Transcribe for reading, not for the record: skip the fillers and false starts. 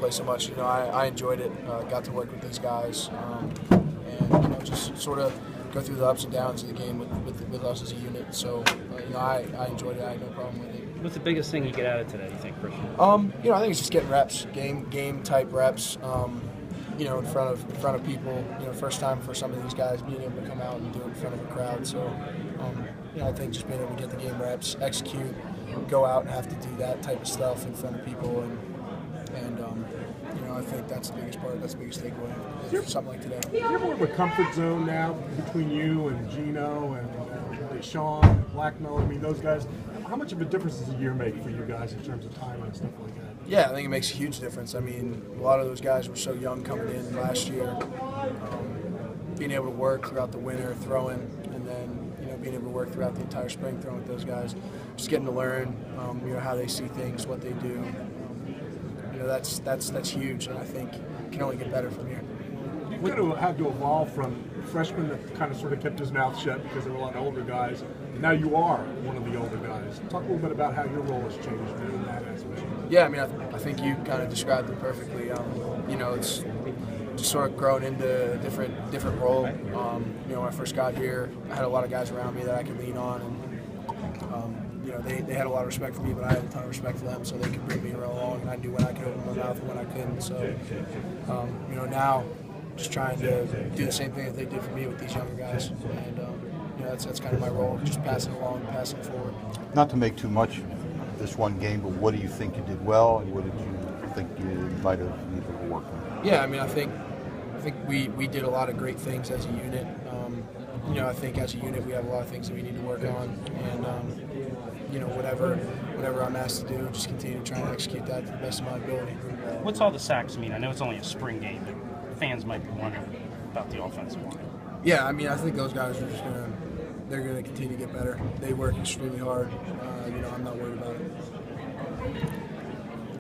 play so much. I enjoyed it. Got to work with these guys, and just sort of go through the ups and downs of the game with us as a unit. So I enjoyed it. I had no problem with it. What's the biggest thing you get out of today, you think, Christian? I think it's just getting reps, game type reps. In front of people. First time for some of these guys being able to come out and do it in front of a crowd. So, I think just being able to get the game reps, execute, go out and have to do that type of stuff in front of people, and I think that's the biggest part. That's the biggest takeaway. Something like today. Is there more of a comfort zone now between you and Gino and Sean, Blackmel? I mean, those guys. How much of a difference does a year make for you guys in terms of timing and stuff like that? Yeah, I think it makes a huge difference. I mean, a lot of those guys were so young coming in last year. Being able to work throughout the winter, throwing, and then being able to work throughout the entire spring, throwing with those guys, just getting to learn, how they see things, what they do. That's huge, and I think it can only get better from here. You kind of had to evolve from freshman that kind of sort of kept his mouth shut because there were a lot of older guys. Now you are one of the older guys. Talk a little bit about how your role has changed in that aspect. Yeah, I mean, I think you kind of described it perfectly. It's just sort of grown into a different role. When I first got here, I had a lot of guys around me that I could lean on, and they had a lot of respect for me, but I had a ton of respect for them, so they could bring me along, and I knew when I could open my mouth and when I couldn't. So, now just trying to do the same thing that they did for me with these younger guys, and that's kind of my role, just passing along, passing forward. Not to make too much of this one game, but what do you think you did well, and what did you think you might have needed to work on? Yeah, I mean, I think we did a lot of great things as a unit. I think as a unit we have a lot of things that we need to work on, and whatever I'm asked to do, just continue to try and execute that to the best of my ability. What's all the sacks mean? I know it's only a spring game, but fans might be wondering about the offensive line. Yeah, I mean, I think those guys are just they're gonna continue to get better. They work extremely hard. I'm not worried about it.